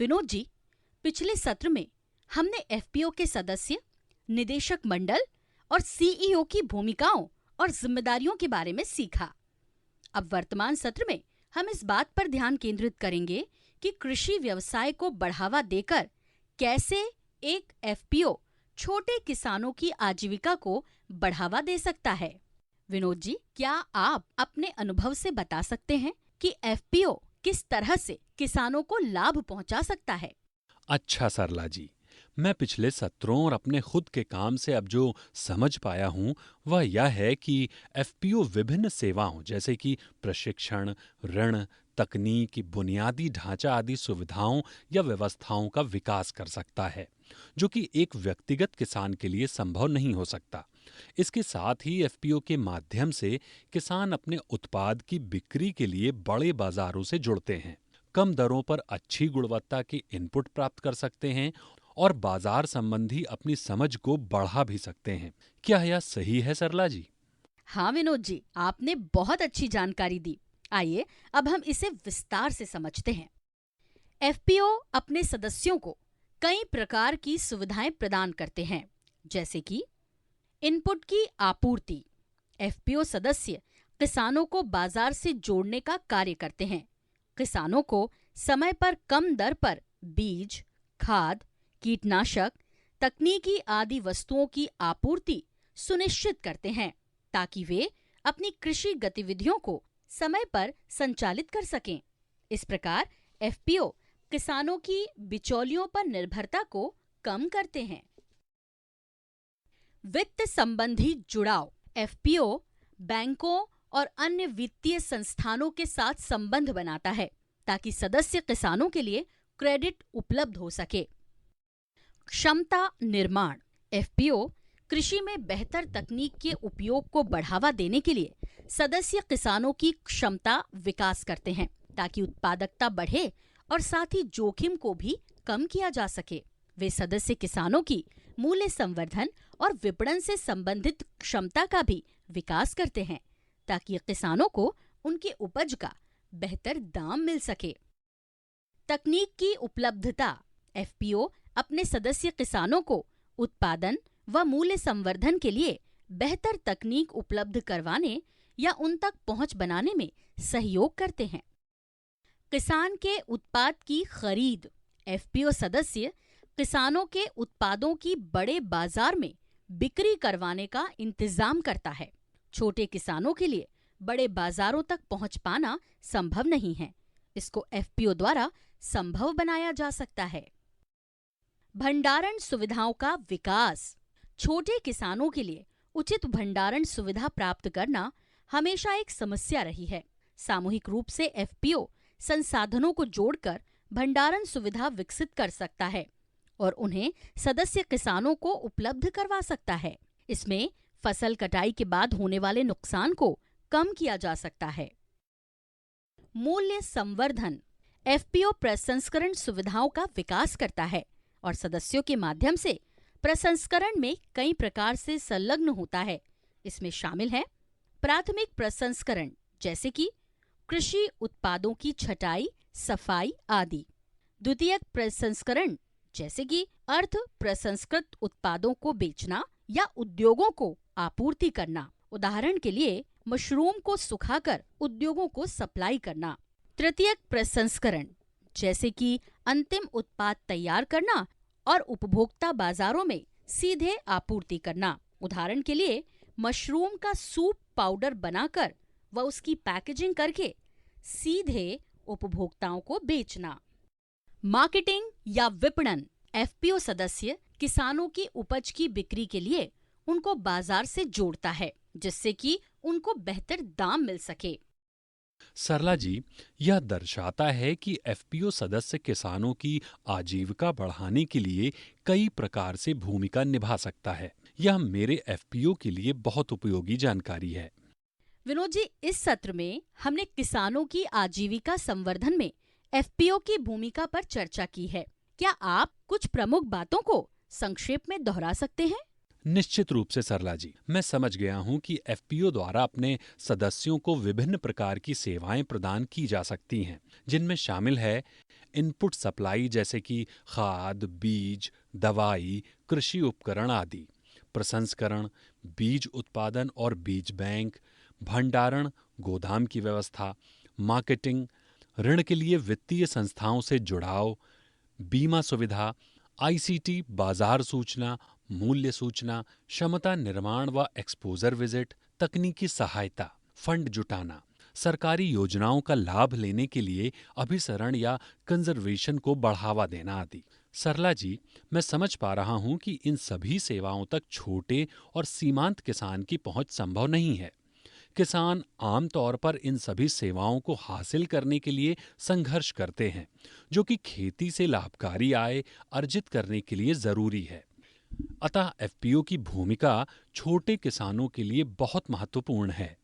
विनोद जी, पिछले सत्र में हमने एफपीओ के सदस्य, निदेशक मंडल और सीईओ की भूमिकाओं और जिम्मेदारियों के बारे में सीखा। अब वर्तमान सत्र में हम इस बात पर ध्यान केंद्रित करेंगे कि कृषि व्यवसाय को बढ़ावा देकर कैसे एक एफपीओ छोटे किसानों की आजीविका को बढ़ावा दे सकता है। विनोद जी, क्या आप अपने अनुभव से बता सकते हैं कि एफपीओ किस तरह से किसानों को लाभ पहुंचा सकता है? अच्छा सरला जी, मैं पिछले सत्रों और अपने खुद के काम से अब जो समझ पाया हूँ वह यह है कि एफपीओ विभिन्न सेवाओं जैसे कि प्रशिक्षण, ऋण, तकनीक, बुनियादी ढांचा आदि सुविधाओं या व्यवस्थाओं का विकास कर सकता है, जो कि एक व्यक्तिगत किसान के लिए संभव नहीं हो सकता। इसके साथ ही एफपीओ के माध्यम से किसान अपने उत्पाद की बिक्री के लिए बड़े बाजारों से जुड़ते हैं, कम दरों पर अच्छी गुणवत्ता के इनपुट प्राप्त कर सकते हैं और बाजार संबंधी अपनी समझ को बढ़ा भी सकते हैं। क्या यह सही है सरला जी? हाँ विनोद जी, आपने बहुत अच्छी जानकारी दी। आइए अब हम इसे विस्तार से समझते हैं। एफपीओ अपने सदस्यों को कई प्रकार की सुविधाएं प्रदान करते हैं, जैसे कि इनपुट की आपूर्ति। एफपीओ सदस्य किसानों को बाजार से जोड़ने का कार्य करते हैं। किसानों को समय पर कम दर पर बीज, खाद, कीटनाशक, तकनीकी आदि वस्तुओं की आपूर्ति सुनिश्चित करते हैं ताकि वे अपनी कृषि गतिविधियों को समय पर संचालित कर सकें। इस प्रकार एफपीओ किसानों की बिचौलियों पर निर्भरता को कम करते हैं। वित्त संबंधी जुड़ाव। एफपीओ बैंकों और अन्य वित्तीय संस्थानों के साथ संबंध बनाता है ताकि सदस्य किसानों के लिए क्रेडिट उपलब्ध हो सके। क्षमता निर्माण। एफपीओ कृषि में बेहतर तकनीक के उपयोग को बढ़ावा देने के लिए सदस्य किसानों की क्षमता विकास करते हैं ताकि उत्पादकता बढ़े और साथ ही जोखिम को भी कम किया जा सके। वे सदस्य किसानों की मूल्य संवर्धन और विपणन से संबंधित क्षमता का भी विकास करते हैं ताकि किसानों को उनकी उपज का बेहतर दाम मिल सके। तकनीक की उपलब्धता। एफपीओ अपने सदस्य किसानों को उत्पादन व मूल्य संवर्धन के लिए बेहतर तकनीक उपलब्ध करवाने या उन तक पहुंच बनाने में सहयोग करते हैं। किसान के उत्पाद की खरीद। एफपीओ सदस्य किसानों के उत्पादों की बड़े बाजार में बिक्री करवाने का इंतजाम करता है। छोटे किसानों के लिए बड़े बाजारों तक पहुंच पाना संभव नहीं है। इसको एफपीओ द्वारा संभव बनाया जा सकता है। भंडारण सुविधाओं का विकास। छोटे किसानों के लिए उचित भंडारण सुविधा प्राप्त करना हमेशा एक समस्या रही है। सामूहिक रूप से एफपीओ संसाधनों को जोड़कर भंडारण सुविधा विकसित कर सकता है और उन्हें सदस्य किसानों को उपलब्ध करवा सकता है। इसमें फसल कटाई के बाद होने वाले नुकसान को कम किया जा सकता है। मूल्य संवर्धन। एफपीओ प्रसंस्करण सुविधाओं का विकास करता है और सदस्यों के माध्यम से प्रसंस्करण में कई प्रकार से संलग्न होता है। इसमें शामिल है प्राथमिक प्रसंस्करण जैसे कि कृषि उत्पादों की छटाई, सफाई आदि। द्वितीयक प्रसंस्करण जैसे कि अर्ध प्रसंस्कृत उत्पादों को बेचना या उद्योगों को आपूर्ति करना। उदाहरण के लिए मशरूम को सुखाकर उद्योगों को सप्लाई करना। तृतीयक प्रसंस्करण जैसे कि अंतिम उत्पाद तैयार करना और उपभोक्ता बाजारों में सीधे आपूर्ति करना। उदाहरण के लिए मशरूम का सूप पाउडर बनाकर व उसकी पैकेजिंग करके सीधे उपभोक्ताओं को बेचना। मार्केटिंग या विपणन। एफपीओ सदस्य किसानों की उपज की बिक्री के लिए उनको बाजार से जोड़ता है जिससे कि उनको बेहतर दाम मिल सके। सरला जी, यह दर्शाता है कि एफपीओ सदस्य किसानों की आजीविका बढ़ाने के लिए कई प्रकार से भूमिका निभा सकता है। यह मेरे एफपीओ के लिए बहुत उपयोगी जानकारी है। विनोद जी, इस सत्र में हमने किसानों की आजीविका संवर्धन में एफपीओ की भूमिका पर चर्चा की है। क्या आप कुछ प्रमुख बातों को संक्षेप में दोहरा सकते हैं? निश्चित रूप से सरला जी, मैं समझ गया हूँ कि एफपीओ द्वारा अपने सदस्यों को विभिन्न प्रकार की सेवाएं प्रदान की जा सकती हैं, जिनमें शामिल है इनपुट सप्लाई जैसे कि खाद, बीज, दवाई, कृषि उपकरण आदि, प्रसंस्करण, बीज उत्पादन और बीज बैंक, भंडारण, गोदाम की व्यवस्था, मार्केटिंग, ऋण के लिए वित्तीय संस्थाओं से जुड़ाव, बीमा सुविधा, आईसीटी, बाजार सूचना, मूल्य सूचना, क्षमता निर्माण व एक्सपोजर विजिट, तकनीकी सहायता, फंड जुटाना, सरकारी योजनाओं का लाभ लेने के लिए अभिसरण या कंजर्वेशन को बढ़ावा देना आदि। सरला जी, मैं समझ पा रहा हूं कि इन सभी सेवाओं तक छोटे और सीमांत किसान की पहुंच संभव नहीं है। किसान आमतौर पर इन सभी सेवाओं को हासिल करने के लिए संघर्ष करते हैं, जो कि खेती से लाभकारी आय अर्जित करने के लिए जरूरी है। अतः एफपीओ की भूमिका छोटे किसानों के लिए बहुत महत्वपूर्ण है।